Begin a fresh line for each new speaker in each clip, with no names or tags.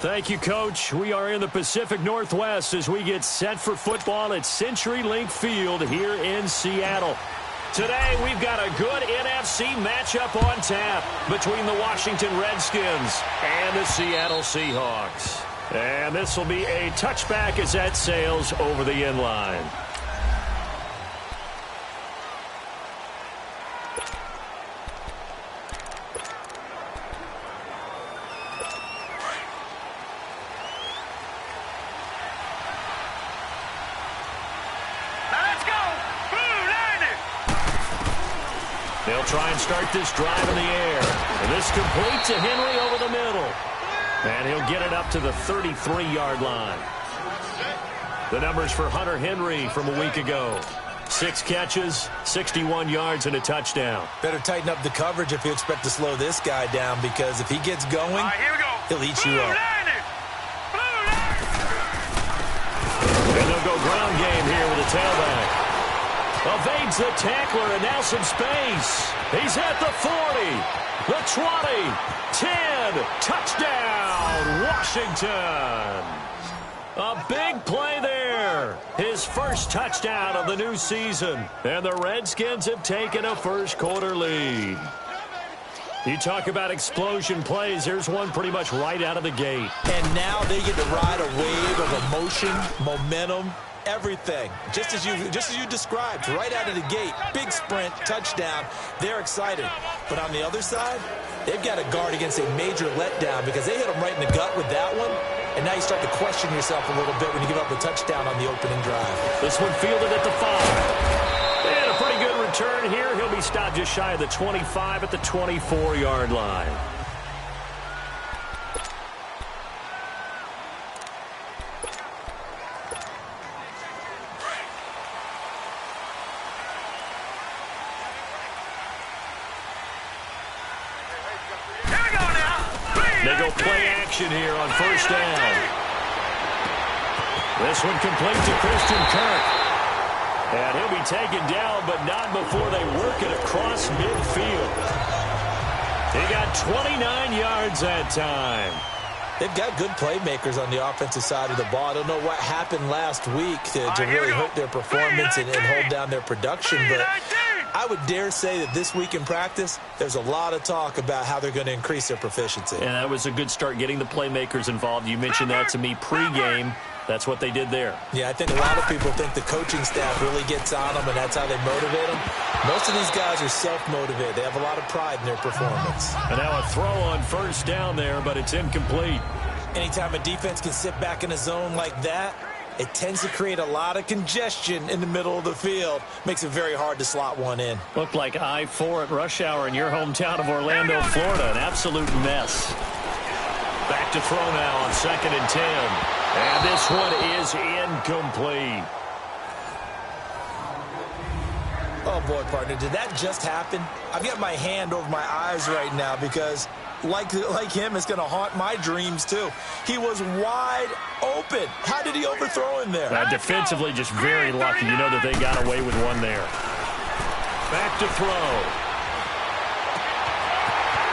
Thank you, Coach. We are in the Pacific Northwest as we get set for football at CenturyLink Field here in Seattle. Today, we've got a good NFC matchup on tap between the Washington Redskins and the Seattle Seahawks. And this will be a touchback as that sails over the end line. They'll try and start this drive in the air. And this complete to Henry over the middle. And he'll get it up to the 33-yard line. The numbers for Hunter Henry from a week ago. 6 catches, 61 yards, and a touchdown.
Better tighten up the coverage if you expect to slow this guy down, because if he gets going, he'll eat you up.
And they'll go ground game here with a tailback. Evades the tackler, and now some space. He's at the 40, the 20, 10, touchdown, Washington. A big play there. His first touchdown of the new season. And the Redskins have taken a first-quarter lead. You talk about explosion plays. Here's one pretty much right out of the gate.
And now they get to ride a wave of emotion, momentum, everything, just as you described, right out of the gate. Big sprint, touchdown. They're excited. But on the other side, they've got to guard against a major letdown because they hit them right in the gut with that one. And now you start to question yourself a little bit when you give up the touchdown on the opening drive.
This one fielded at the 5. And a pretty good return here. He'll be stopped just shy of the 25 at the 24-yard line. They go play action here on first down. This one complete to Christian Kirk. And he'll be taken down, but not before they work it across midfield. He got 29 yards that time.
They've got good playmakers on the offensive side of the ball. I don't know what happened last week to really hurt their performance and hold down their production, but I would dare say that this week in practice, there's a lot of talk about how they're going to increase their proficiency.
And that was a good start, getting the playmakers involved. You mentioned that to me pregame. That's what they did there.
Yeah, I think a lot of people think the coaching staff really gets on them, and that's how they motivate them. Most of these guys are self-motivated. They have a lot of pride in their performance.
And now a throw on first down there, but it's incomplete.
Anytime a defense can sit back in a zone like that, it tends to create a lot of congestion in the middle of the field. Makes it very hard to slot one in.
Looked like I-4 at rush hour in your hometown of Orlando, Florida. An absolute mess. Back to throw now on 2nd and 10. And this one is incomplete.
Oh, boy, partner, did that just happen? I've got my hand over my eyes right now because, like him, it's going to haunt my dreams, too. He was wide open. How did he overthrow him there?
Defensively, just very lucky. You know that they got away with one there. Back to throw.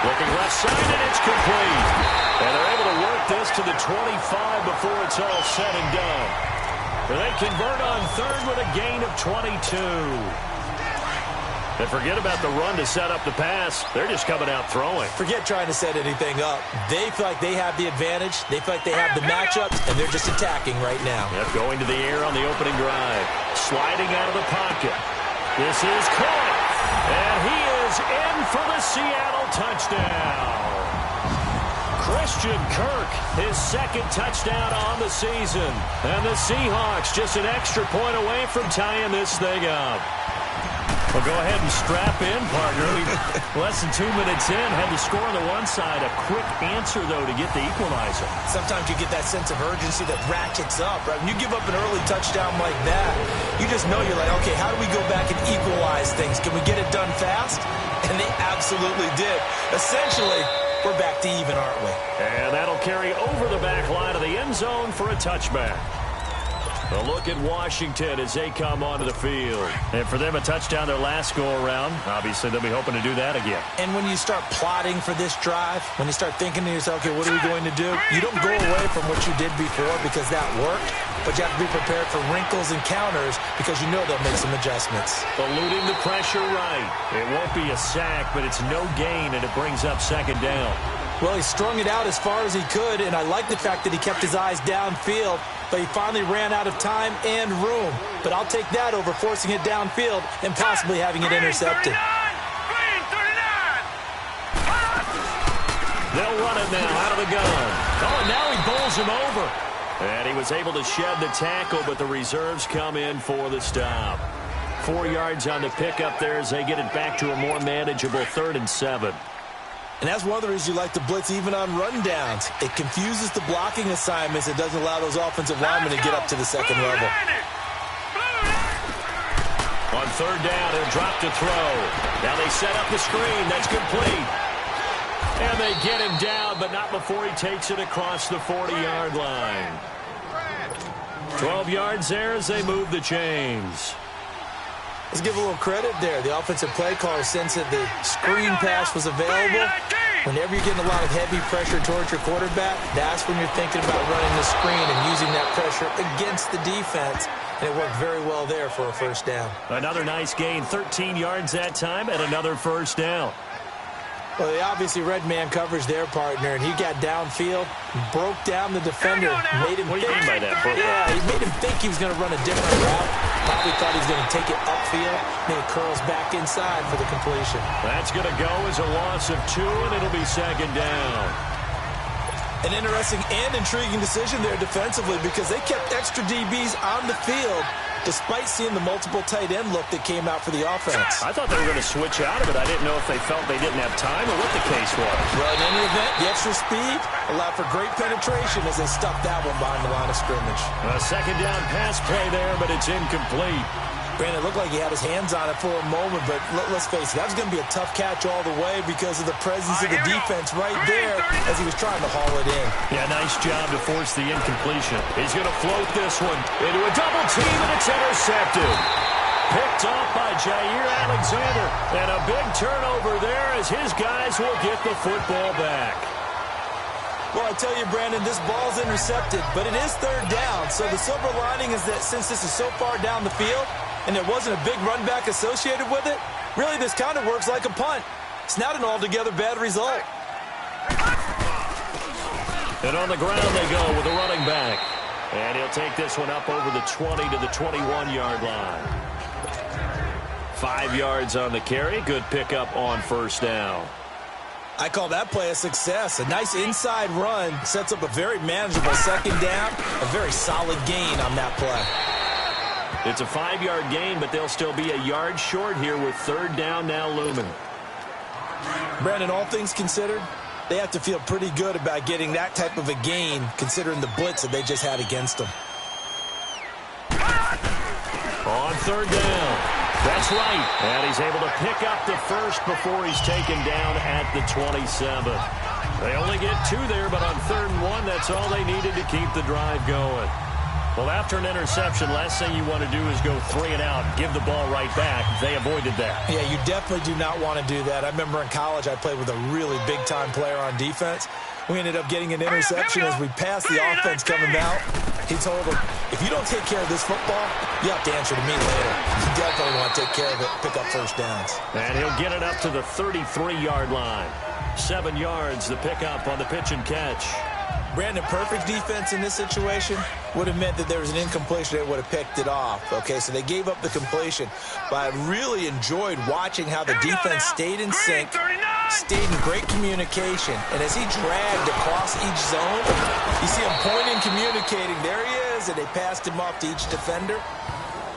Looking left side, and it's complete. And they're able to work this to the 25 before it's all said and done. They convert on 3rd with a gain of 22. And forget about the run to set up the pass. They're just coming out throwing.
Forget trying to set anything up. They feel like they have the advantage. They feel like they have the matchups, and they're just attacking right now.
Yep, going to the air on the opening drive. Sliding out of the pocket. This is caught. And he is in for the Seattle touchdown. Christian Kirk, his 2nd touchdown on the season. And the Seahawks just an extra point away from tying this thing up. Well, go ahead and strap in, partner. Less than 2 minutes in, had the score on the one side. A quick answer, though, to get the equalizer.
Sometimes you get that sense of urgency that ratchets up, right? When you give up an early touchdown like that, you just know you're like, okay, how do we go back and equalize things? Can we get it done fast? And they absolutely did. Essentially, we're back to even, aren't we?
And that'll carry over the back line of the end zone for a touchback. A look at Washington as they come onto the field. And for them, a touchdown their last go-around. Obviously, they'll be hoping to do that again.
And when you start plotting for this drive, when you start thinking to yourself, okay, what are we going to do? You don't go away from what you did before because that worked, but you have to be prepared for wrinkles and counters because you know they'll make some adjustments.
Eluding the pressure right. It won't be a sack, but it's no gain, and it brings up second down.
Well, he strung it out as far as he could, and I like the fact that he kept his eyes downfield, but he finally ran out of time and room. But I'll take that over forcing it downfield and possibly having it intercepted.
They'll run it now out of the gun. Oh, and now he bowls him over. And he was able to shed the tackle, but the reserves come in for the stop. 4 yards on the pickup there as they get it back to a more manageable 3rd and 7.
And that's one of the reasons you like to blitz even on rundowns. It confuses the blocking assignments. It doesn't allow those offensive linemen to get up to the second level.
On 3rd down, he'll drop to throw. Now they set up the screen. That's complete. And they get him down, but not before he takes it across the 40-yard line. 12 yards there as they move the chains.
Let's give a little credit there. The offensive play caller sensed that the screen pass was available. Whenever you're getting a lot of heavy pressure towards your quarterback, that's when you're thinking about running the screen and using that pressure against the defense. And it worked very well there for a first down.
Another nice gain, 13 yards that time, and another first down.
Well, they obviously read man coverage their partner, and he got downfield, broke down the defender, made him
What do you mean by that, Brooke?
Yeah, he made him think he was going to run a different route. Probably thought he was going to take it upfield, then it curls back inside for the completion.
That's going to go as a loss of 2, and it'll be second down.
An interesting and intriguing decision there defensively because they kept extra DBs on the field despite seeing the multiple tight end look that came out for the offense.
I thought they were going to switch out of it. I didn't know if they felt they didn't have time or what the case was.
Well, in any event, the extra speed allowed for great penetration as they stuffed that one behind the line of scrimmage.
A second down pass play there, but it's incomplete.
Brandon, it looked like he had his hands on it for a moment, but let's face it, that was going to be a tough catch all the way because of the presence of the defense right there as he was trying to haul it in.
Yeah, nice job to force the incompletion. He's going to float this one into a double team, and it's intercepted. Picked off by Jair Alexander, and a big turnover there as his guys will get the football back.
Well, I tell you, Brandon, this ball's intercepted, but it is 3rd down, so the silver lining is that since this is so far down the field, and there wasn't a big run back associated with it, really this kind of works like a punt. It's not an altogether bad result.
And on the ground they go with the running back. And he'll take this one up over the 20 to the 21-yard line. 5 yards on the carry. Good pickup on first down.
I call that play a success. A nice inside run sets up a very manageable second down. A very solid gain on that play.
It's a 5-yard gain, but they'll still be a yard short here with 3rd down now looming.
Brandon, all things considered, they have to feel pretty good about getting that type of a gain considering the blitz that they just had against them.
On 3rd down. That's right. And he's able to pick up the first before he's taken down at the 27. They only get 2 there, but on 3rd and 1, that's all they needed to keep the drive going. Well, after an interception, last thing you want to do is go 3 and out, give the ball right back. They avoided that. Yeah, you definitely do not want to do that. I remember in college I played with a really big-time player on defense. We ended up getting an interception as we passed the offense coming out. He told him, if you don't take care of this football, you have to answer to me later. You definitely want to take care of it, pick up first downs. And he'll get it up to the 33-yard line. 7 yards, the pickup on the pitch and catch. Brandon, perfect defense in this situation would have meant that there was an incompletion that would have picked it off. Okay, so they gave up the completion. But I really enjoyed watching how the defense stayed in sync, stayed in great communication. And as he dragged across each zone, you see him pointing, communicating. There he is, and they passed him off to each defender.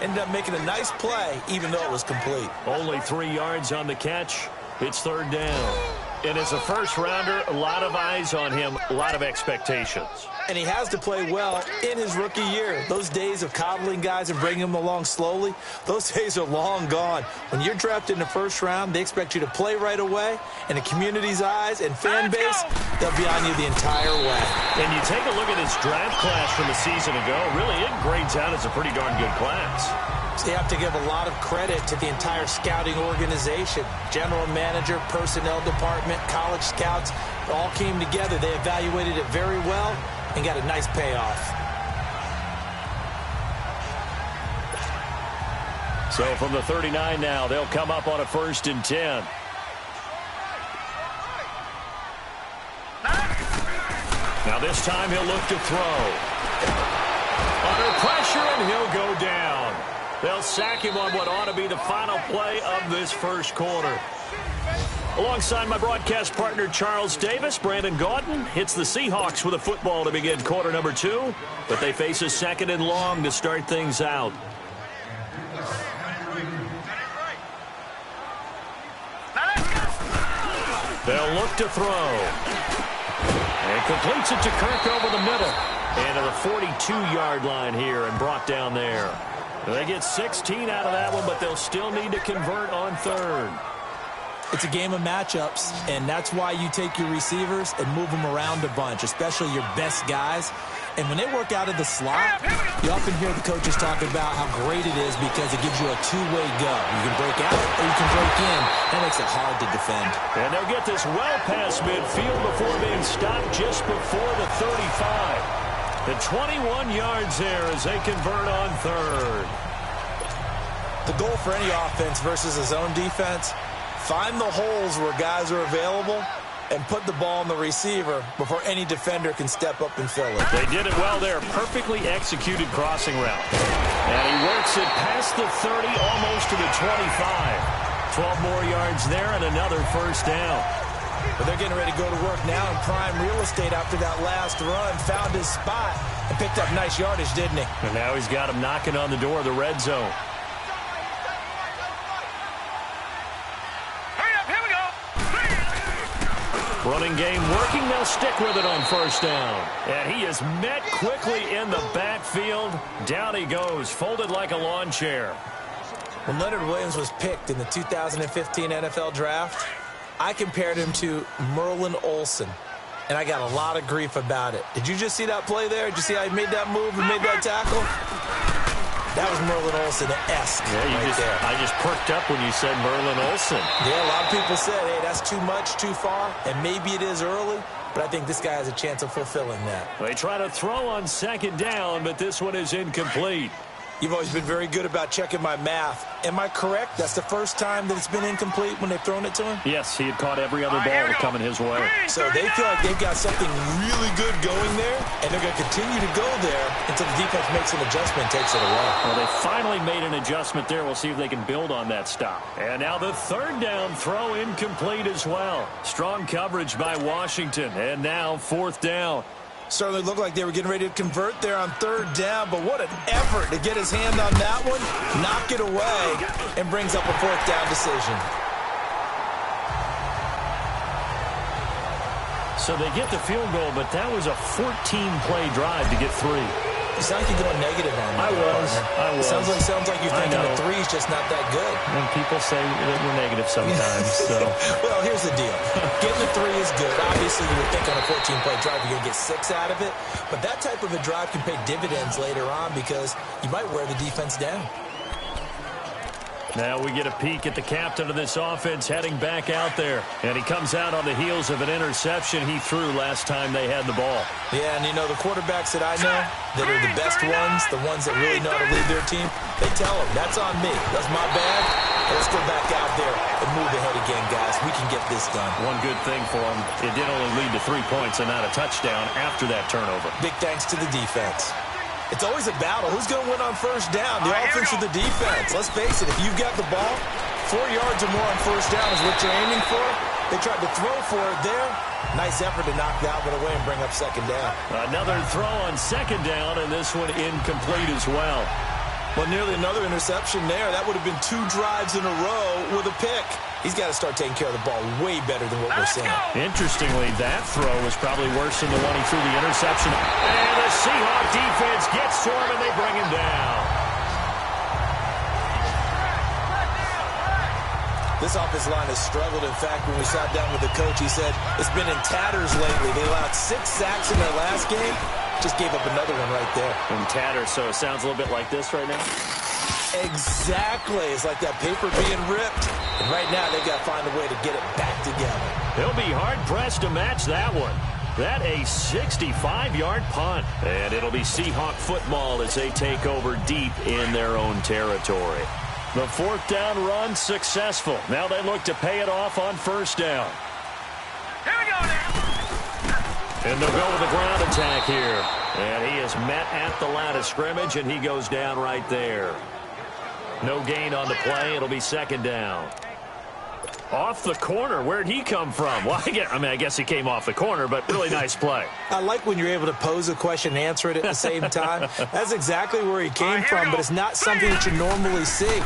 Ended up making a nice play, even though it was complete. Only 3 yards on the catch. It's 3rd down. And as a first-rounder, a lot of eyes on him, a lot of expectations.
And he has to play well in his rookie year. Those days of coddling guys and bringing them along slowly, those days are long gone. When you're drafted in the first round, they expect you to play right away. And the community's eyes and fan base, they'll be on you the entire way.
And you take a look at his draft class from a season ago, really it grades out as a pretty darn good class.
So you have to give a lot of credit to the entire scouting organization. General manager, personnel department, college scouts, all came together. They evaluated it very well and got a nice payoff.
So from the 39 now, they'll come up on a 1st and 10. Now this time he'll look to throw. Under pressure, and he'll go down. They'll sack him on what ought to be the final play of this first quarter. Alongside my broadcast partner, Charles Davis, Brandon Gaudin hits the Seahawks with a football to begin quarter number 2, but they face a 2nd and long to start things out. They'll look to throw. And completes it to Kirk over the middle. And to the 42-yard line here and brought down there. They get 16 out of that one, but they'll still need to convert on 3rd.
It's a game of matchups, and that's why you take your receivers and move them around a bunch, especially your best guys. And when they work out of the slot, you often hear the coaches talk about how great it is because it gives you a two-way go. You can break out or you can break in. That makes it hard to defend.
And they'll get this well past midfield before being stopped just before the 35. The 21 yards there as they convert on 3rd.
The goal for any offense versus a zone defense, find the holes where guys are available and put the ball on the receiver before any defender can step up and fill it.
They did it well there. Perfectly executed crossing route. And he works it past the 30, almost to the 25. 12 more yards there and another first down.
But they're getting ready to go to work now in prime real estate after that last run. Found his spot and picked up nice yardage, didn't he?
And now he's got him knocking on the door of the red zone. Running game working. They'll stick with it on 1st down. And he is met quickly in the backfield. Down he goes, folded like a lawn chair.
When Leonard Williams was picked in the 2015 NFL Draft, I compared him to Merlin Olsen, and I got a lot of grief about it. Did you just see that play there? Did you see how he made that move and made that tackle? That was Merlin Olsen-esque there.
I just perked up when you said Merlin Olsen.
Yeah, a lot of people said, hey, that's too much, too far, and maybe it is early, but I think this guy has a chance of fulfilling that.
They try to throw on 2nd down, but this one is incomplete.
You've always been very good about checking my math. Am I correct? That's the first time that it's been incomplete when they've thrown it to him?
Yes, he had caught every other ball coming his way.
So they feel like they've got something really good going there, and they're going to continue to go there until the defense makes an adjustment and takes it away.
Well, they finally made an adjustment there. We'll see if they can build on that stop. And now the 3rd down throw incomplete as well. Strong coverage by Washington, and now 4th down.
Certainly looked like they were getting ready to convert there on 3rd down, but what an effort to get his hand on that one, knock it away, and brings up a 4th down decision.
So they get the field goal, but that was a 14-play drive to get 3.
You sound like you're going negative on me.
I was.
Sounds like you're thinking the 3's just not that good.
And people say that we're negative sometimes. So.
Well, here's the deal. Getting the 3 is good. Obviously, you would think on a 14-play drive you're going to get 6 out of it. But that type of a drive can pay dividends later on because you might wear the defense down.
Now we get a peek at the captain of this offense heading back out there. And he comes out on the heels of an interception he threw last time they had the ball.
Yeah, and you know, the quarterbacks that I know that are the best ones, the ones that really know how to lead their team, they tell them, that's on me. That's my bad. Let's go back out there and move ahead again, guys. We can get this done.
One good thing for him, it did only lead to 3 points and not a touchdown after that turnover.
Big thanks to the defense. It's always a battle. Who's going to win on 1st down? The offense or the defense? Let's face it, if you've got the ball, 4 yards or more on 1st down is what you're aiming for. They tried to throw for it there. Nice effort to knock that one away and bring up 2nd down.
Another throw on 2nd down, and this one incomplete as well.
Well, nearly another interception there. That would have been 2 drives in a row with a pick. He's got to start taking care of the ball way better than what we're seeing.
Interestingly, that throw was probably worse than the one he threw the interception. And the Seahawk defense gets to him, and they bring him down.
This offensive line has struggled. In fact, when we sat down with the coach, he said it's been in tatters lately. They allowed 6 sacks in their last game. Just gave up another one right there.
In tatters, so it sounds a little bit like this right now?
Exactly. It's like that paper being ripped. And right now, they've got to find a way to get it back together.
They'll be hard-pressed to match that one. That a 65-yard punt. And it'll be Seahawk football as they take over deep in their own territory. The 4th down run successful. Now they look to pay it off on 1st down.
Here we go now.
And they'll go with the ground attack here. And he is met at the line of scrimmage, and he goes down right there. No gain on the play. It'll be 2nd down. Off the corner. Where'd he come from? Well, I guess he came off the corner, but really nice play.
I like when you're able to pose a question and answer it at the same time. That's exactly where he came from, but it's not something that you normally see.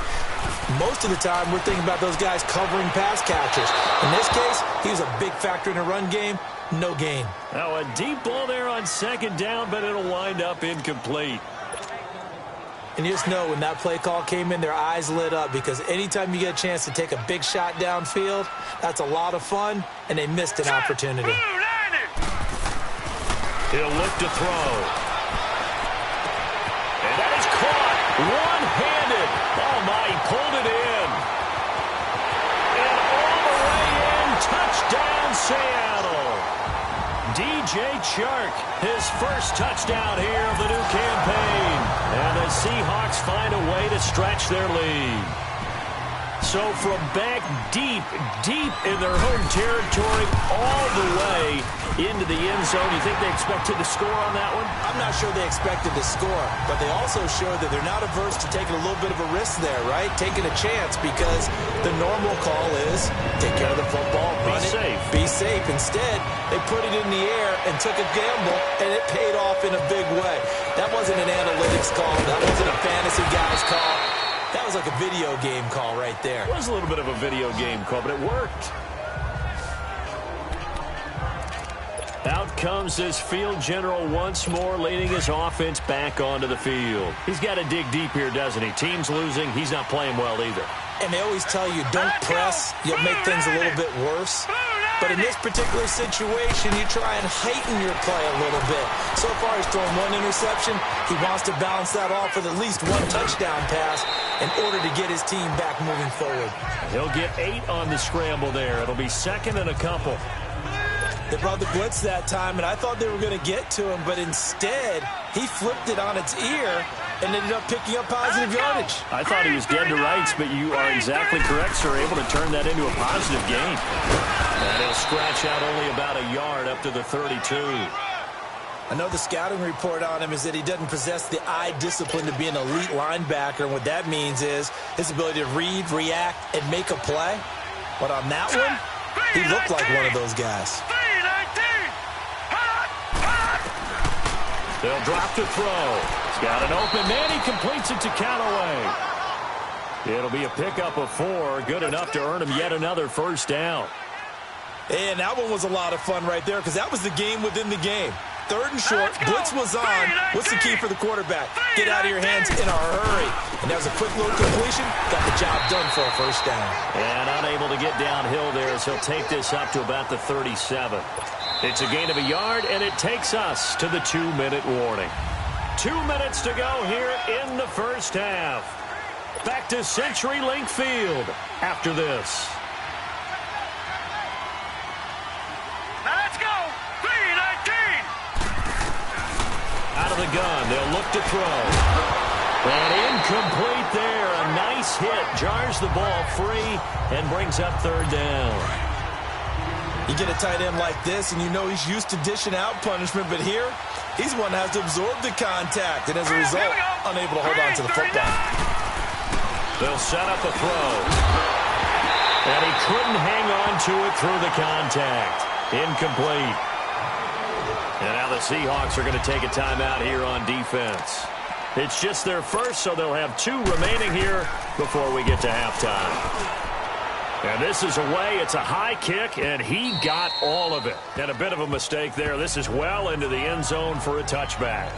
Most of the time, we're thinking about those guys covering pass catchers. In this case, he was a big factor in the run game. No gain.
Now, a deep ball there on 2nd down, but it'll wind up incomplete.
And you just know when that play call came in, their eyes lit up, because anytime you get a chance to take a big shot downfield, that's a lot of fun, and they missed an opportunity.
He'll look to throw. And that is caught one-handed. Oh, my, he pulled it in. And all the way in, touchdown Seattle. DJ Chark, his first touchdown here of the new campaign. And the Seahawks find a way to stretch their lead. So from back deep in their home territory, all the way into the end zone, you think they expected to score on that one?
I'm not sure they expected to score, but they also showed that they're not averse to taking a little bit of a risk there, right? Taking a chance, because the normal call is take care of the football, run it, be safe. Instead, they put it in the air and took a gamble, and it paid off in a big way. That wasn't an analytics call. That wasn't a fantasy guy's call. That was like a video game call right there.
It was a little bit of a video game call, but it worked. Out comes this field general once more, leading his offense back onto the field. He's got to dig deep here, doesn't he? Team's losing. He's not playing well either.
And they always tell you, don't press. You'll make things a little bit worse. But in this particular situation, you try and heighten your play a little bit. So far, he's thrown 1 interception. He wants to balance that off with at least 1 touchdown pass in order to get his team back moving forward.
He'll get 8 on the scramble there. It'll be 2nd and a couple.
They brought the blitz that time, and I thought they were going to get to him, but instead, he flipped it on its ear and ended up picking up positive yardage.
I thought he was dead to rights, but you are exactly correct, sir. Able to turn that into a positive gain. And he'll scratch out only about a yard up to the 32.
I know the scouting report on him is that he doesn't possess the eye discipline to be an elite linebacker, and what that means is his ability to read, react, and make a play. But on that one, he looked like one of those guys.
They'll drop to throw. He's got an open man. He completes it to Callaway. It'll be a pickup of 4. Good enough to earn him yet another 1st down.
And that one was a lot of fun right there, because that was the game within the game. 3rd and short. Blitz was on. What's the key for the quarterback? Get out of your hands in a hurry. And that was a quick little completion. Got the job done for a 1st down.
And unable to get downhill there, so he'll take this up to about the 37. It's a gain of a yard, and it takes us to the 2-minute warning. 2 minutes to go here in the 1st half. Back to CenturyLink Field after this.
Now let's go. 3-19.
Out of the gun, they'll look to throw. And incomplete there. A nice hit. Jars the ball free and brings up 3rd down.
You get a tight end like this, and you know he's used to dishing out punishment, but here, he's one that has to absorb the contact, and as a result, unable to hold on to the football.
They'll set up a throw. And he couldn't hang on to it through the contact. Incomplete. And now the Seahawks are going to take a timeout here on defense. It's just their first, so they'll have 2 remaining here before we get to halftime. And this is away. It's a high kick, and he got all of it. And a bit of a mistake there. This is well into the end zone for a touchback.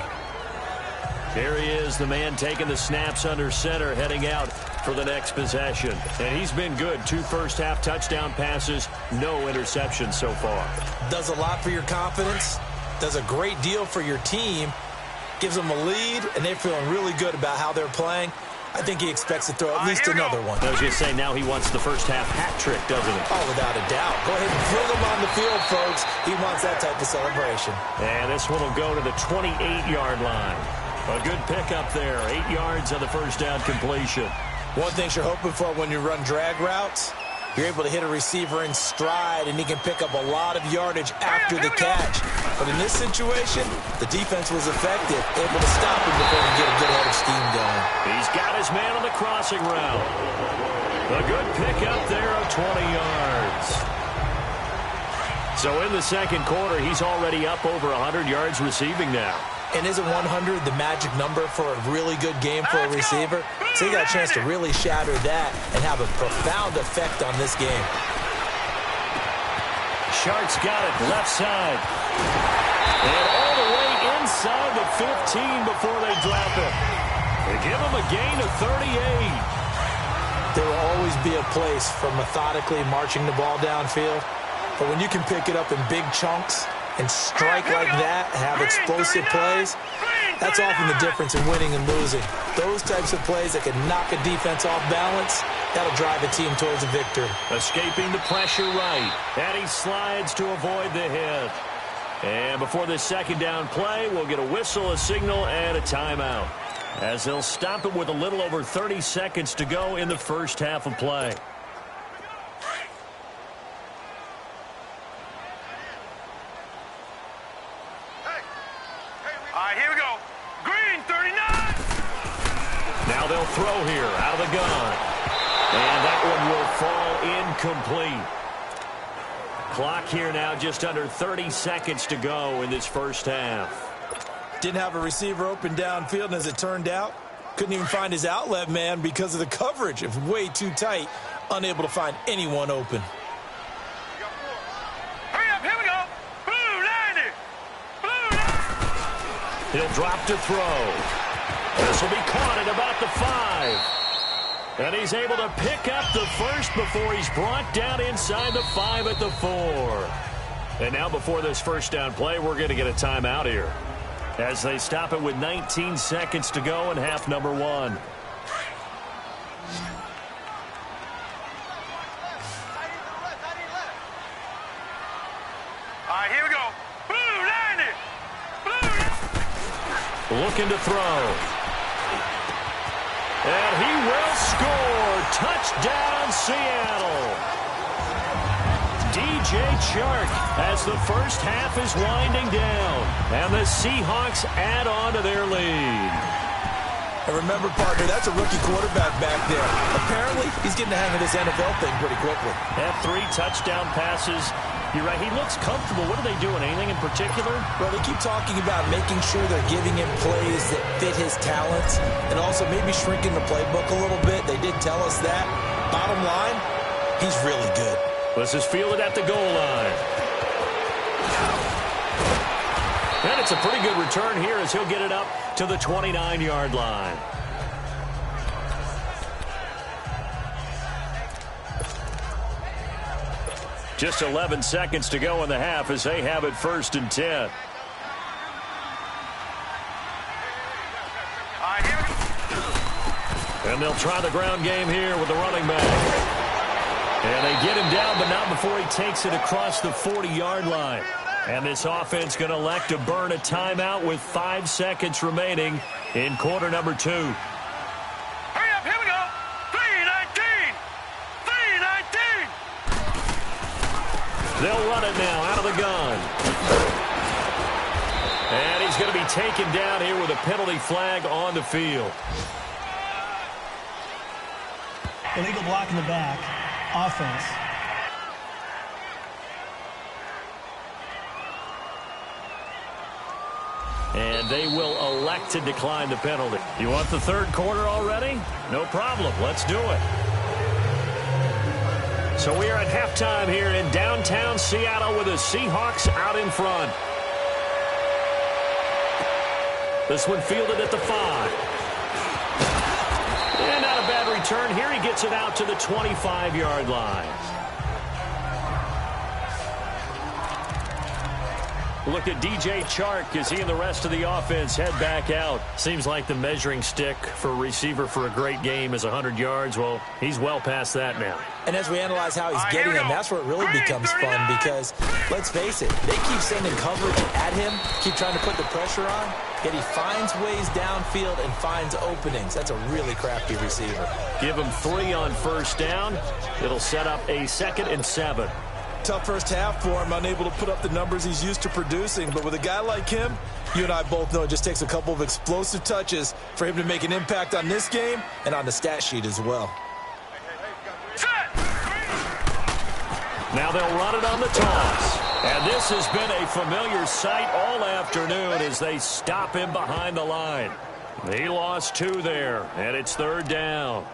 Here he is, the man taking the snaps under center, heading out for the next possession. And he's been good. 2 first-half touchdown passes, no interceptions so far.
Does a lot for your confidence, does a great deal for your team, gives them a lead, and they're feeling really good about how they're playing. I think he expects to throw at least another one.
I was going to say, now he wants the first-half hat trick, doesn't he?
Oh, without a doubt. Go ahead and fling him on the field, folks. He wants that type of celebration.
And this one will go to the 28-yard line. A good pickup there. 8 yards on the first down completion.
One thing you're hoping for when you run drag routes, you're able to hit a receiver in stride, and he can pick up a lot of yardage after the catch. But in this situation, the defense was effective, able to stop him before he get a good head of steam going.
He's got his man on the crossing route. A good pickup there of 20 yards. So in the second quarter, he's already up over 100 yards receiving now.
And isn't 100 the magic number for a really good game for a receiver? So he got a chance to really shatter that and have a profound effect on this game.
Sharks got it left side. And all the way inside the 15 before they drop it. They give him a gain of 38.
There will always be a place for methodically marching the ball downfield. But when you can pick it up in big chunks and strike like that, have explosive plays, that's often the difference in winning and losing. Those types of plays that can knock a defense off balance, that'll drive a team towards a victory.
Escaping the pressure right, and he slides to avoid the hit. And before this second down play, we'll get a whistle, a signal, and a timeout, as they'll stop it with a little over 30 seconds to go in the first half of play.
Here we go. Green, 39.
Now they'll throw here out of the gun. And that one will fall incomplete. Clock here now just under 30 seconds to go in this first half.
Didn't have a receiver open downfield, and as it turned out, couldn't even find his outlet man because of the coverage. It was way too tight, unable to find anyone open.
Hurry up, here we go. Blue 90. Blue 90.
He'll drop to throw. This will be caught at about the 5. And he's able to pick up the first before he's brought down inside the 5 at the 4. And now before this first down play, we're going to get a timeout here, as they stop it with 19 seconds to go in half number 1.
Here we go. Blue 90. Blue.
Looking to throw. And he will score. Touchdown, Seattle. DJ Chark as the first half is winding down. And the Seahawks add on to their lead.
And remember, partner, that's a rookie quarterback back there. Apparently, he's getting the hang of this NFL thing pretty quickly.
Have 3 touchdown passes. You're right, he looks comfortable. What are they doing? Anything in particular?
Well, they keep talking about making sure they're giving him plays that fit his talents and also maybe shrinking the playbook a little bit. They did tell us that. Bottom line, he's really good.
This is fielded at the goal line. And it's a pretty good return here as he'll get it up to the 29-yard line. Just 11 seconds to go in the half as they have it 1st and 10. And they'll try the ground game here with the running back. And they get him down, but not before he takes it across the 40-yard line. And this offense going to elect to burn a timeout with 5 seconds remaining in quarter number 2.
Hurry up, here we go. 3:19. 3:19.
They'll run it now out of the gun. And he's going to be taken down here with a penalty flag on the field.
Illegal block in the back. Offense.
And they will elect to decline the penalty. You want the third quarter already? No problem. Let's do it. So we are at halftime here in downtown Seattle with the Seahawks out in front. This one fielded at the 5. And not a bad return here. He gets it out to the 25-yard line. Look at DJ Chark as he and the rest of the offense head back out. Seems like the measuring stick for a receiver for a great game is 100 yards. Well, he's well past that now.
And as we analyze how he's getting them, that's where it really becomes fun because, let's face it, they keep sending coverage at him, keep trying to put the pressure on, yet he finds ways downfield and finds openings. That's a really crafty receiver.
Give him 3 on first down. It'll set up a 2nd and 7.
Tough first half for him, unable to put up the numbers he's used to producing. But with a guy like him, you and I both know it just takes a couple of explosive touches for him to make an impact on this game and on the stat sheet as well.
Now they'll run it on the toss. And this has been a familiar sight all afternoon as they stop him behind the line. He lost 2 there, and it's 3rd down.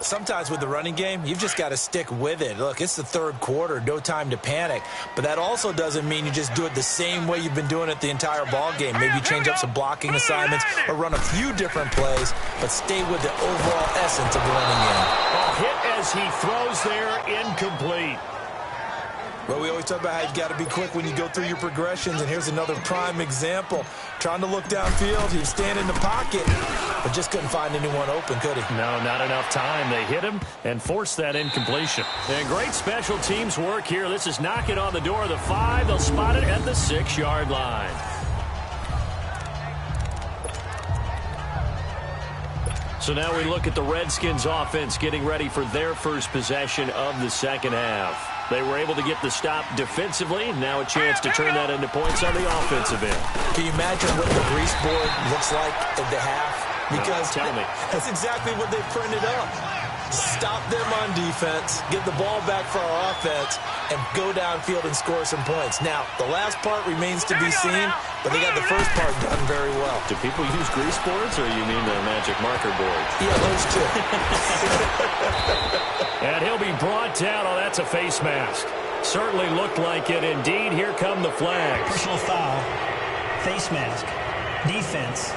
Sometimes with the running game, you've just got to stick with it. Look, it's the third quarter, no time to panic. But that also doesn't mean you just do it the same way you've been doing it the entire ball game. Maybe change up some blocking assignments or run a few different plays, but stay with the overall essence of the running game.
A hit as he throws there, incomplete.
Well, we always talk about how you got to be quick when you go through your progressions, and here's another prime example. Trying to look downfield, he was standing in the pocket, but just couldn't find anyone open, could he?
No, not enough time. They hit him and forced that incompletion. And great special teams work here. This is knocking on the door of the 5. They'll spot it at the 6-yard line. So now we look at the Redskins offense getting ready for their first possession of the second half. They were able to get the stop defensively. Now a chance to turn that into points on the offensive end.
Can you imagine what the grease board looks like at the half? Because
tell me.
That's exactly what they printed up. Stop them on defense, get the ball back for our offense, and go downfield and score some points. Now, the last part remains to be seen, but they got the first part done very well.
Do people use grease boards, or you mean the magic marker board?
Yeah, those two.
And he'll be brought down. Oh, that's a face mask. Certainly looked like it. Indeed, here come the flags.
Personal foul, face mask, defense.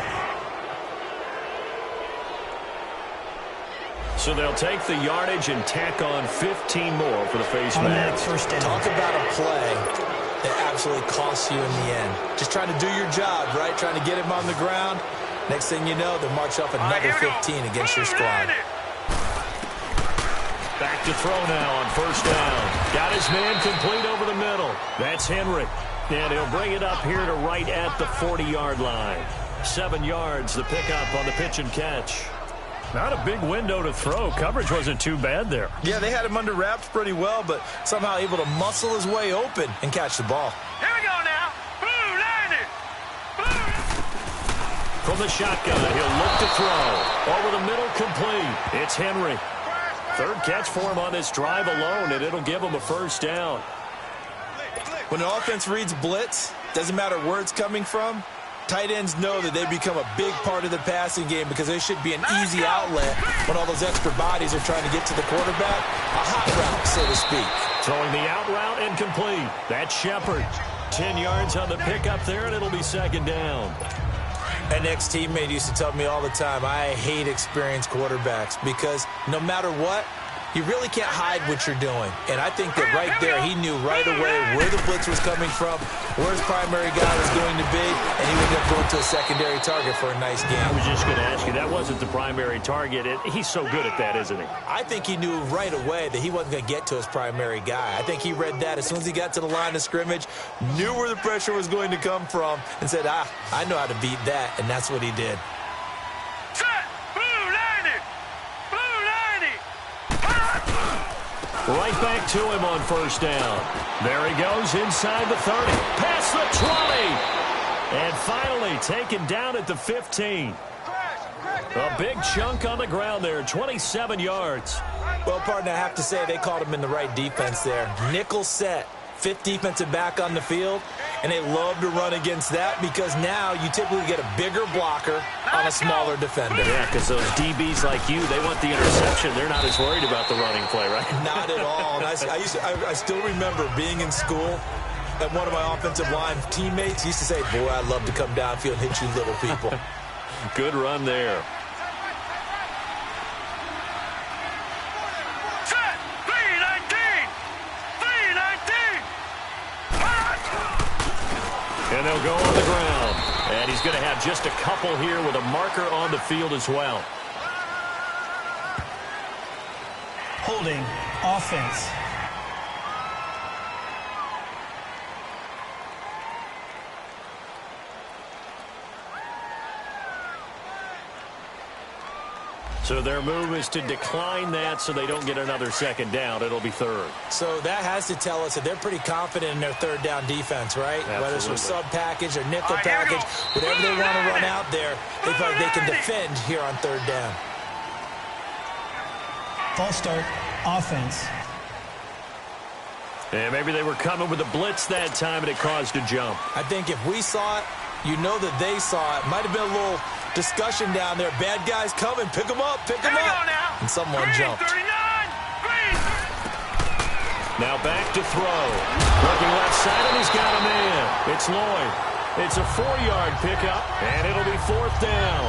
So they'll take the yardage and tack on 15 more for the face mask.
First down.
Talk about a play that absolutely costs you in the end. Just trying to do your job, right? Trying to get him on the ground. Next thing you know, they'll march up another 15 against your squad.
Back to throw now on first down. Got his man complete over the middle. That's Henry. And he'll bring it up here to right at the 40-yard line. 7 yards, the pickup on the pitch and catch. Not a big window to throw. Coverage wasn't too bad there.
Yeah, they had him under wraps pretty well, but somehow able to muscle his way open and catch the ball.
Here we go now. Blue, line it. Blue.
From the shotgun, he'll look to throw. Over the middle, complete. It's Henry. 3rd catch for him on this drive alone, and it'll give him a first down.
When an offense reads blitz, doesn't matter where it's coming from, tight ends know that they become a big part of the passing game because they should be an easy outlet when all those extra bodies are trying to get to the quarterback. A hot route, so to speak.
Throwing the out route incomplete. That's Shepard. 10 yards on the pickup there, and it'll be 2nd down.
An ex-teammate used to tell me all the time, I hate experienced quarterbacks because no matter what, you really can't hide what you're doing. And I think that right there, he knew right away where the blitz was coming from, where his primary guy was going to be, and he would end up going to a secondary target for a nice game.
I was just going to ask you, that wasn't the primary target. He's so good at that, isn't he?
I think he knew right away that he wasn't going to get to his primary guy. I think he read that as soon as he got to the line of scrimmage, knew where the pressure was going to come from, and said, I know how to beat that, and that's what he did.
Right back to him on first down. There he goes inside the 30. Past the 20. And finally taken down at the 15. A big chunk on the ground there, 27 yards.
Well, partner, I have to say they called him in the right defense there. Nickel set, 5th defensive back on the field, And they love to run against that because now you typically get a bigger blocker on a smaller defender.
Yeah, because those DBs like you, they want the interception. They're not as worried about the running play, right?
Not at all. And I still remember being in school, and one of my offensive line teammates used to say, boy, I'd love to come downfield and hit you little people.
Good run there.
Set. 319. 319.
And they'll go on the ground. And he's going to have just a couple here with a marker on the field as well.
Holding offense.
So their move is to decline that so they don't get another second down. It'll be third.
So that has to tell us that they're pretty confident in their third down defense, right?
Absolutely.
Whether it's a sub package or nickel
All right, here we
package,
go.
whatever they want to run out there, they feel like they can defend here on third down.
False start offense.
And maybe they were coming with a blitz that time and it caused a jump.
I think if we saw it, you know that they saw it. Might have been a little discussion down there. Bad guys coming. Pick them up. Pick them
Here we
up.
go now.
And someone
Green,
jumped.
39. Green.
Now back to throw. Looking left side, and he's got a man. It's Lloyd. It's a 4-yard pickup, and it'll be fourth down.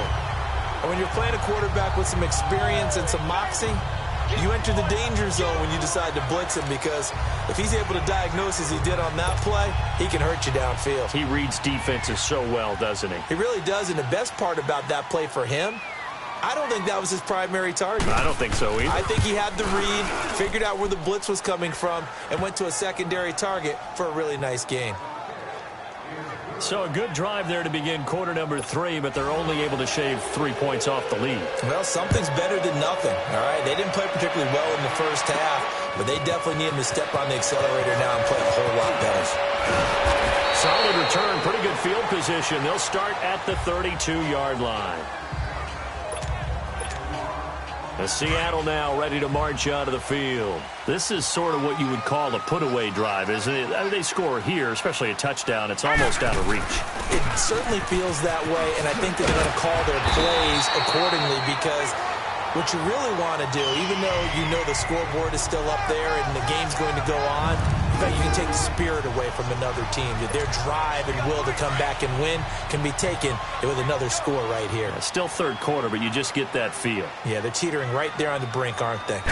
And when you're playing a quarterback with some experience and some moxie, you enter the danger zone when you decide to blitz him, because if he's able to diagnose as he did on that play, he can hurt you downfield.
He reads defenses so well, doesn't he?
He really does, and the best part about that play for him, I don't think that was his primary target.
I don't think so either.
I think he had the read, figured out where the blitz was coming from, and went to a secondary target for a really nice gain.
So a good drive there to begin quarter number 3, but they're only able to shave 3 points off the lead.
Well, something's better than nothing, all right? They didn't play particularly well in the first half, but they definitely need him to step on the accelerator now and play a whole lot better.
Solid return, pretty good field position. They'll start at the 32-yard line. The Seattle now ready to march out of the field. This is sort of what you would call a put-away drive, isn't it? I mean, they score here, especially a touchdown. It's almost out of reach.
It certainly feels that way, and I think they're going to call their plays accordingly, because what you really want to do, even though you know the scoreboard is still up there and the game's going to go on, in fact, you can take the spirit away from another team. That their drive and will to come back and win can be taken with another score right here.
Still third quarter, but you just get that feel.
Yeah, they're teetering right there on the brink, aren't they?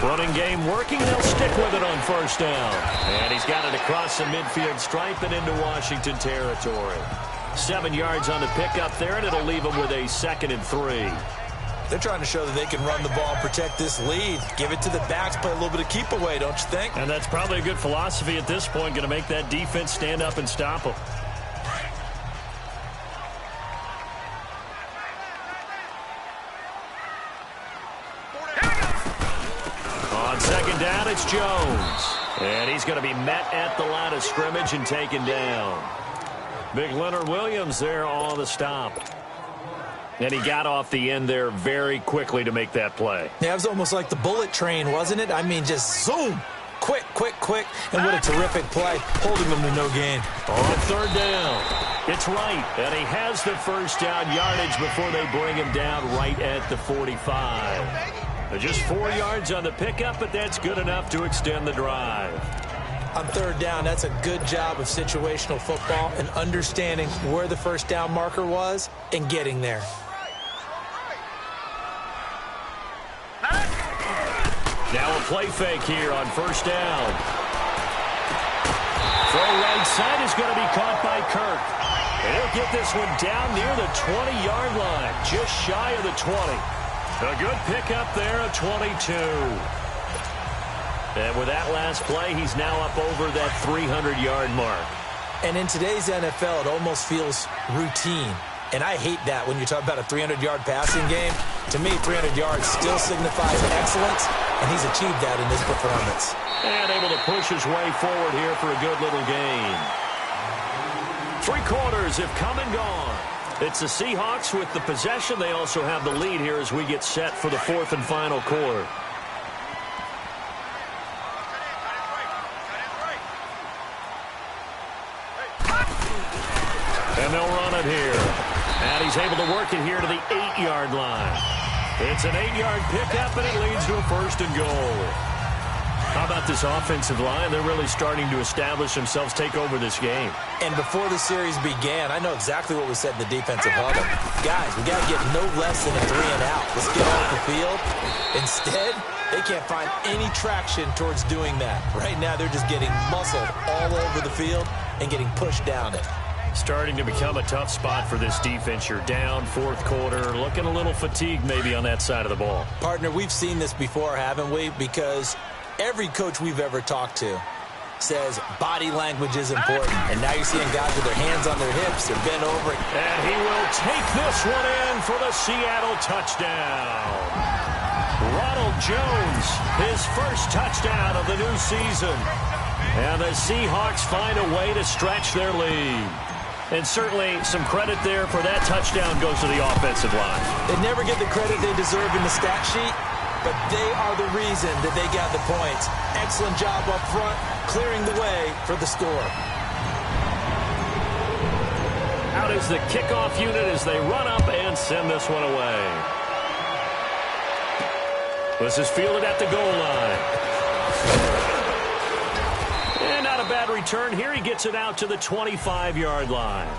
Running game working. They'll stick with it on first down. And he's got it across the midfield stripe and into Washington territory. 7 yards on the pickup there, and it'll leave them with a 2nd and 3.
They're trying to show that they can run the ball and protect this lead. Give it to the backs, play a little bit of keep away, don't you think?
And that's probably a good philosophy at this point, going to make that defense stand up and stop them. On second down, it's Jones. And he's going to be met at the line of scrimmage and taken down. Big Leonard Williams there on the stop. And he got off the end there very quickly to make that play.
Yeah, it was almost like the bullet train, wasn't it? I mean, just zoom. Quick, quick, quick. And what a terrific play, holding them to no gain.
On third down, it's Wright. And he has the first down yardage before they bring him down right at the 45. Just 4 yards on the pickup, but that's good enough to extend the drive.
On third down, that's a good job of situational football and understanding where the first down marker was and getting there.
Now a play fake here on first down. Throw right side is going to be caught by Kirk. And he'll get this one down near the 20-yard line, just shy of the 20. A good pickup there at 22. And with that last play, he's now up over that 300-yard mark.
And in today's NFL, it almost feels routine. And I hate that when you talk about a 300-yard passing game. To me, 300 yards still signifies excellence, and he's achieved that in this performance.
And able to push his way forward here for a good little gain. 3 quarters have come and gone. It's the Seahawks with the possession. They also have the lead here as we get set for the 4th and final quarter. he's able to work it here to the 8-yard line. It's an 8-yard pickup, and it leads to a 1st and goal. How about this offensive line? They're really starting to establish themselves, take over this game.
And before the series began, I know exactly what we said in the defensive huddle. Guys, we got to get no less than a 3 and out. Let's get off the field. Instead, they can't find any traction towards doing that. Right now, they're just getting muscled all over the field and getting pushed down it.
Starting to become a tough spot for this defense. You're down 4th quarter, looking a little fatigued maybe on that side of the ball.
Partner, we've seen this before, haven't we? Because every coach we've ever talked to says body language is important. And now you're seeing guys with their hands on their hips. They're bent over.
And he will take this one in for the Seattle touchdown. Ronald Jones, his first touchdown of the new season. And the Seahawks find a way to stretch their lead. And certainly some credit there for that touchdown goes to the offensive line.
They never get the credit they deserve in the stat sheet, but they are the reason that they got the points. Excellent job up front, clearing the way for the score.
Out is the kickoff unit as they run up and send this one away. This is fielded at the goal line. And not a bad return here. He gets it out to the 25-yard line.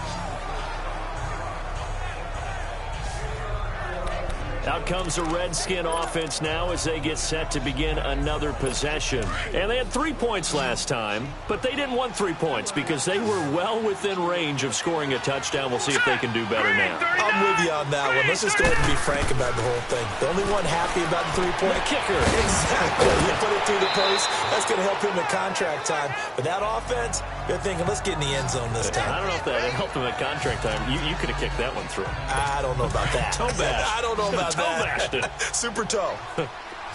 Out comes the Redskin offense now as they get set to begin another possession. And they had 3 points last time, but they didn't want 3 points because they were well within range of scoring a touchdown. We'll see if they can do better now.
I'm with you on that one. Let's just go ahead and be frank about the whole thing. The only one happy about the 3-point
kicker.
Exactly. You put it through the post. That's going to help him at contract time. But that offense, they're thinking, let's get in the end zone this time.
I don't know if that helped him at contract time. You could have kicked that one through.
I don't know about that.
Toe bash.
I don't know about
Toe-bashed it.
Super toe.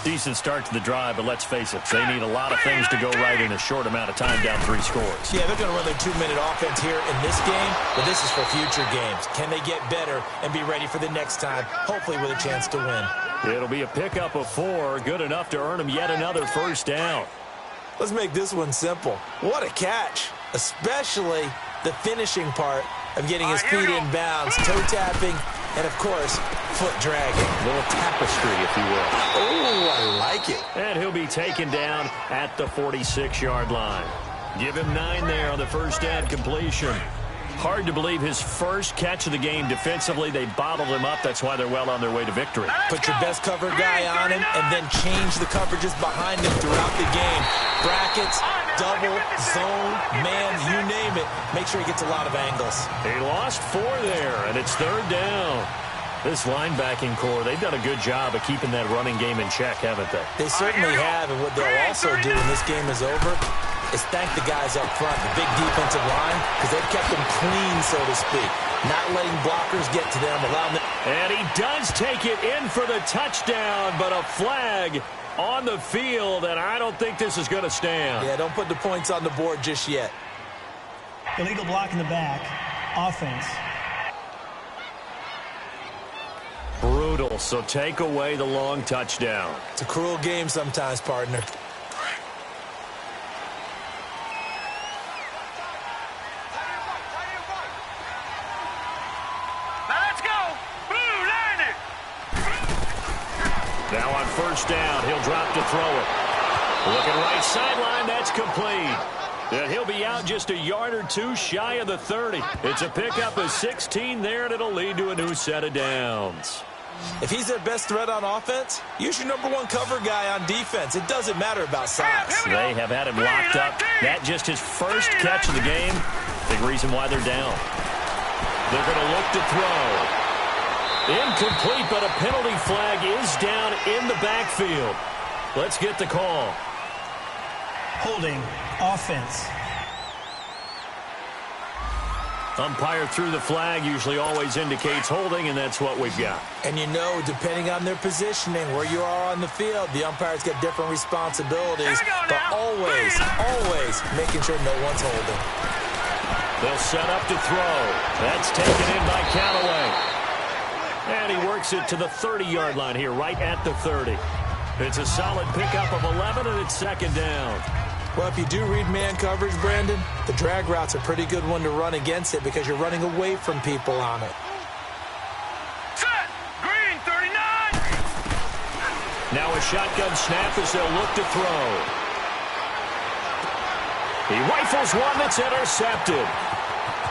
Decent start to the drive, but let's face it, they need a lot of things to go right in a short amount of time, down 3 scores.
Yeah, they're going to run their 2-minute offense here in this game, but this is for future games. Can they get better and be ready for the next time, hopefully with a chance to win?
It'll be a pickup of 4, good enough to earn them yet another 1st down.
Let's make this one simple. What a catch, especially the finishing part of getting his feet in bounds, toe tapping, and, of course, foot dragging.
A little tapestry, if you will.
Oh, I like it.
And he'll be taken down at the 46-yard line. Give him 9 there on the first down completion. Hard to believe his first catch of the game defensively. They bottled him up. That's why they're well on their way to victory.
Put your best cover guy on him and then change the coverages behind him throughout the game. Brackets, double, zone, man, you name it. Make sure he gets a lot of angles.
He lost 4 there, and it's 3rd down. This linebacking core, they've done a good job of keeping that running game in check, haven't they?
They certainly have, and what they'll also do when this game is over is thank the guys up front, the big defensive line, because they've kept them clean, so to speak. Not letting blockers get to them, allowing them.
And he does take it in for the touchdown, but a flag on the field, and I don't think this is going to stand.
Yeah, don't put the points on the board just yet.
Illegal block in the back. Offense.
Brutal, so take away the long touchdown.
It's a cruel game sometimes, partner.
Now on first down, he'll drop to throw it. Looking right sideline, that's complete. And he'll be out just a yard or 2 shy of the 30. It's a pickup of 16 there, and it'll lead to a new set of downs.
If he's their best threat on offense, use your #1 cover guy on defense. It doesn't matter about size.
They have had him locked up. That just his first catch of the game. Big reason why they're down. They're going to look to throw. Incomplete, but a penalty flag is down in the backfield. Let's get the call.
Holding. Offense.
Umpire threw the flag, usually always indicates holding, and that's what we've got.
And you know, depending on their positioning, where you are on the field, the umpire's got different responsibilities, but always making sure no one's holding.
They'll set up to throw. That's taken in by Callaway. And he works it to the 30-yard line here, right at the 30. It's a solid pickup of 11, and it's 2nd down.
Well, if you do read man coverage, Brandon, the drag route's a pretty good one to run against it because you're running away from people on it.
Now a shotgun snap as they'll look to throw. He rifles one that's intercepted.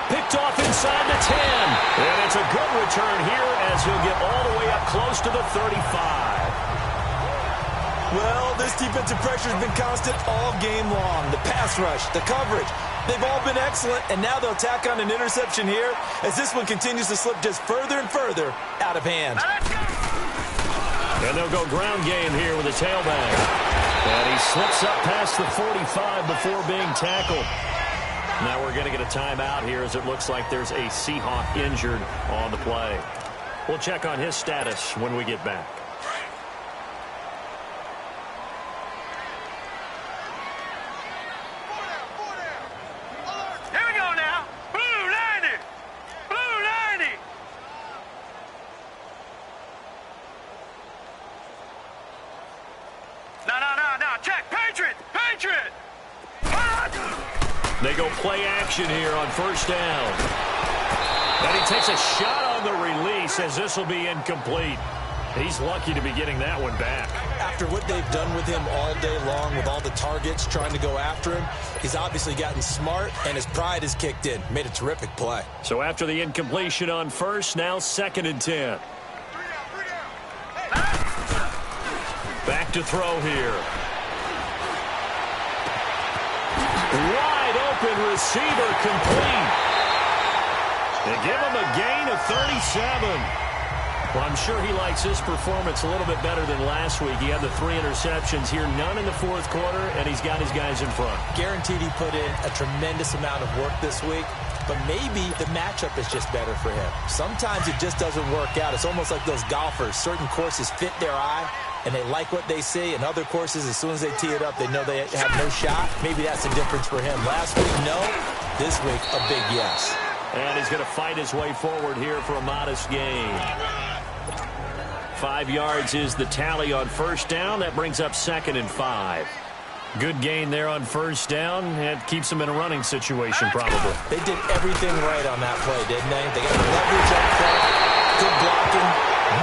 Picked off inside the 10. And it's a good return here as he'll get all the way up close to the 35.
Well, this defensive pressure has been constant all game long. The pass rush, the coverage, they've all been excellent, and now they'll tack on an interception here as this one continues to slip just further and further out of hand.
And they'll go ground game here with a tailback. And he slips up past the 45 before being tackled. Now we're going to get a timeout here as it looks like there's a Seahawk injured on the play. We'll check on his status when we get back.
Here we go now. Blue 90. Blue 90. No. Check. Patriot. Patriot.
They go play action here on first down. And he takes a shot on the release as this will be incomplete. He's lucky to be getting that one back.
After what they've done with him all day long with all the targets trying to go after him, he's obviously gotten smart and his pride has kicked in. Made a terrific play.
So after the incompletion on first, now 2nd and 10. Back to throw here. Wide open receiver complete. They give him a gain of 37. Well, I'm sure he likes his performance a little bit better than last week. He had the 3 interceptions here, none in the 4th quarter, and he's got his guys in front.
Guaranteed he put in a tremendous amount of work this week, but maybe the matchup is just better for him. Sometimes it just doesn't work out. It's almost like those golfers. Certain courses fit their eye, and they like what they see, and other courses, as soon as they tee it up, they know they have no shot. Maybe that's the difference for him. Last week, no. This week, a big yes.
And he's going to fight his way forward here for a modest gain. 5 yards is the tally on first down. That brings up 2nd and 5. Good gain there on first down. It keeps them in a running situation, probably.
They did everything right on that play, didn't they? They got the leverage up front, good blocking,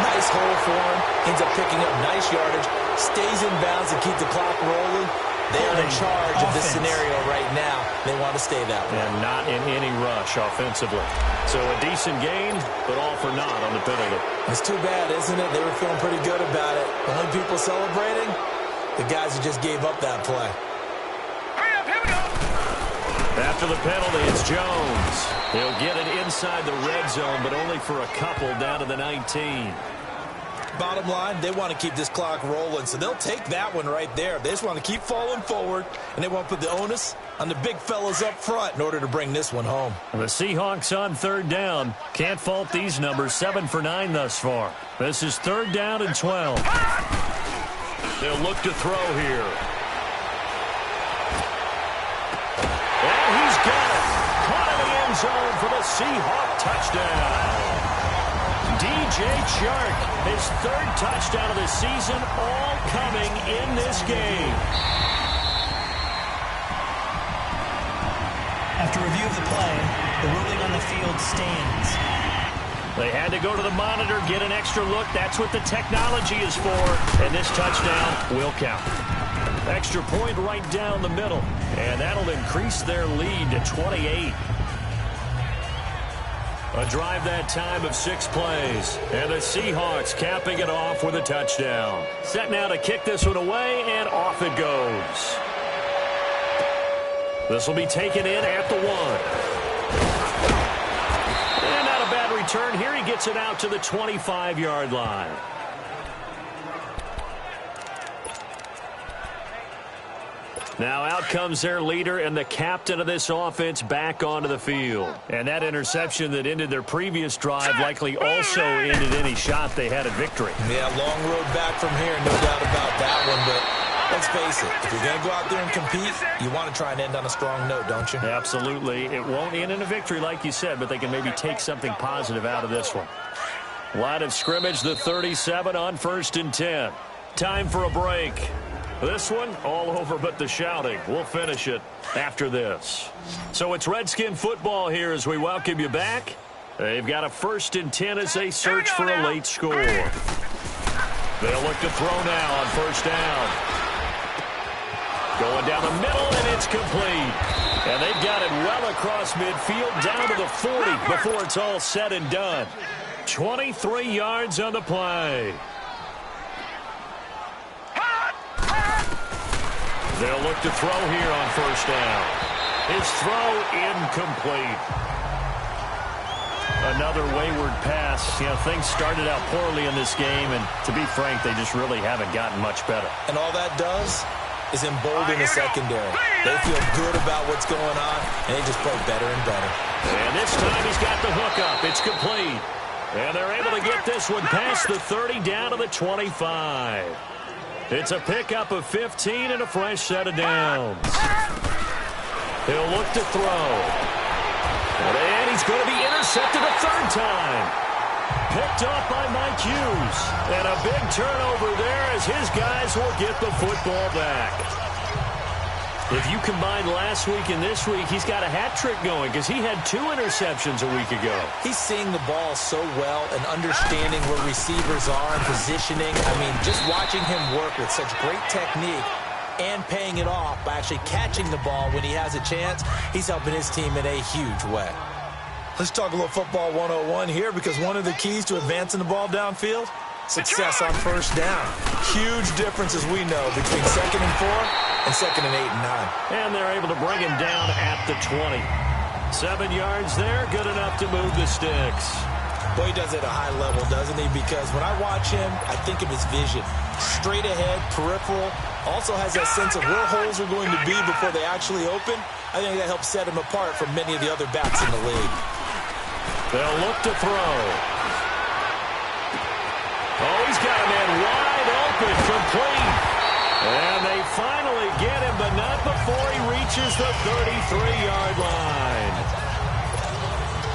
nice hole for him, ends up picking up nice yardage, stays in bounds and keep the clock rolling. They are in charge of this scenario right now. They want to stay that way.
And not in any rush offensively. So a decent gain, but all for naught on the penalty.
It's too bad, isn't it? They were feeling pretty good about it. The only people celebrating, the guys who just gave up that play.
Hurry up, here we go.
After the penalty, it's Jones. He'll get it inside the red zone, but only for a couple down to the 19.
Bottom line, they want to keep this clock rolling, so they'll take that one right there. They just want to keep falling forward, and they want to put the onus on the big fellas up front in order to bring this one home.
The Seahawks on 3rd down. Can't fault these numbers. 7 for 9 thus far. This is 3rd down and 12. They'll look to throw here. And he's got it. Caught in the end zone for the Seahawk touchdown. DJ Chark, his 3rd touchdown of the season, all coming in this game.
After review of the play, the ruling on the field stands.
They had to go to the monitor, get an extra look. That's what the technology is for. And this touchdown will count. Extra point right down the middle. And that'll increase their lead to 28. A drive that time of 6 plays. And the Seahawks capping it off with a touchdown. Set now to kick this one away, and off it goes. This will be taken in at the 1. And not a bad return here. He gets it out to the 25-yard line. Now out comes their leader and the captain of this offense back onto the field. And that interception that ended their previous drive likely also ended any shot they had at victory.
Yeah, long road back from here, no doubt about that one. But let's face it, if you're going to go out there and compete, you want to try and end on a strong note, don't you?
Absolutely. It won't end in a victory like you said, but they can maybe take something positive out of this one. Line of scrimmage, the 37 on 1st and 10. Time for a break. This one, all over but the shouting. We'll finish it after this. So it's Redskin football here as we welcome you back. They've got a 1st and 10 as they search for a late score. They'll look to throw now on first down. Going down the middle, and it's complete. And they've got it well across midfield, down to the 40 before it's all said and done. 23 yards on the play. They'll look to throw here on first down. His throw incomplete. Another wayward pass. You know, things started out poorly in this game, and to be frank, they just really haven't gotten much better.
And all that does is embolden the secondary. They feel good about what's going on, and they just play better and better.
And this time he's got the hook up. It's complete. And they're able to get this one past the 30 down to the 25. It's a pickup of 15 and a fresh set of downs. He'll look to throw. And he's going to be intercepted a third time. Picked off by Mike Hughes. And a big turnover there as his guys will get the football back. If you combine last week and this week, he's got a hat trick going because he had 2 interceptions a week ago.
He's seeing the ball so well and understanding where receivers are and positioning. I mean, just watching him work with such great technique and paying it off by actually catching the ball when he has a chance, he's helping his team in a huge way. Let's talk a little football 101 here, because one of the keys to advancing the ball downfield, success on first down. Huge difference, as we know, between 2nd and 4 and 2nd and 8 and 9.
And they're able to bring him down at the 20. 7 yards there, good enough to move the sticks.
Boy, he does it at a high level, doesn't he? Because when I watch him, I think of his vision. Straight ahead, peripheral. Also has that sense of where holes are going to be before they actually open. I think that helps set him apart from many of the other backs in the league.
They'll look to throw. Oh, he's got a man wide open, complete. And they finally get him, but not before he reaches the 33-yard line.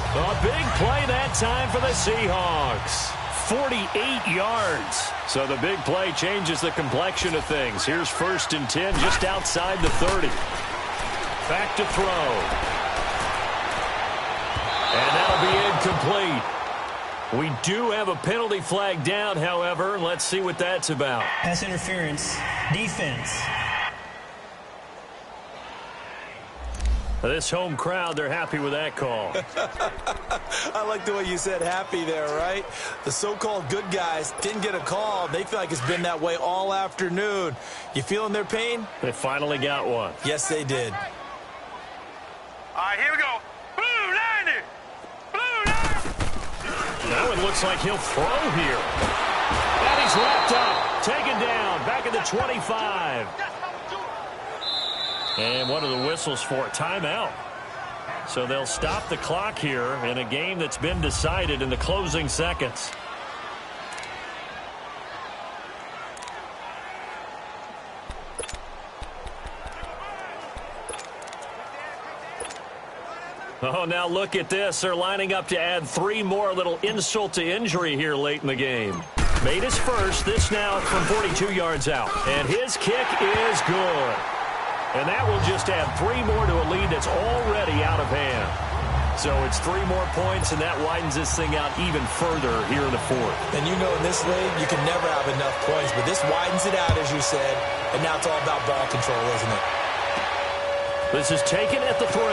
A big play that time for the Seahawks. 48 yards. So the big play changes the complexion of things. Here's 1st and 10 just outside the 30. Back to throw. And that'll be incomplete. We do have a penalty flag down, however. Let's see what that's about.
Pass interference. Defense.
This home crowd, they're happy with that call.
I like the way you said happy there, right? The so-called good guys didn't get a call. They feel like it's been that way all afternoon. You feeling their pain?
They finally got one.
Yes, they did.
All right, here we go. Blue 90. Blue 90.
Now it looks like he'll throw here. And he's wrapped up. Taken down. Back at the 25. And what are the whistles for? Timeout. So they'll stop the clock here in a game that's been decided in the closing seconds. Oh, now look at this. They're lining up to add 3 more, little insult to injury here late in the game. Made his first. This now from 42 yards out. And his kick is good. And that will just add 3 more to a lead that's already out of hand. So it's 3 more points, and that widens this thing out even further here in the 4th.
And you know in this league, you can never have enough points, but this widens it out, as you said, and now it's all about ball control, isn't it?
This is taken at the 3.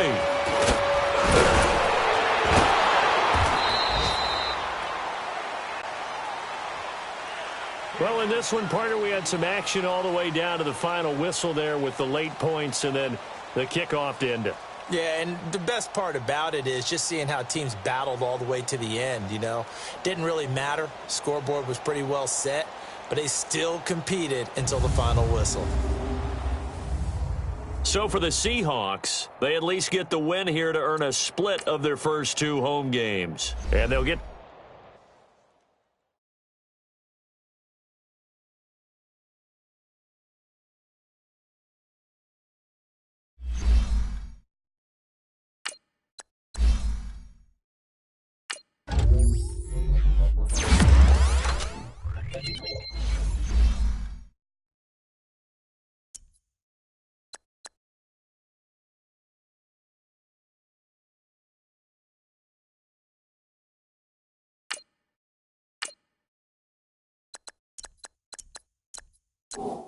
Well, in this one, partner, we had some action all the way down to the final whistle there with the late points and then the kickoff to end it.
Yeah, and the best part about it is just seeing how teams battled all the way to the end, you know. Didn't really matter. Scoreboard was pretty well set, but they still competed until the final whistle.
So for the Seahawks, they at least get the win here to earn a split of their first 2 home games. And they'll get
You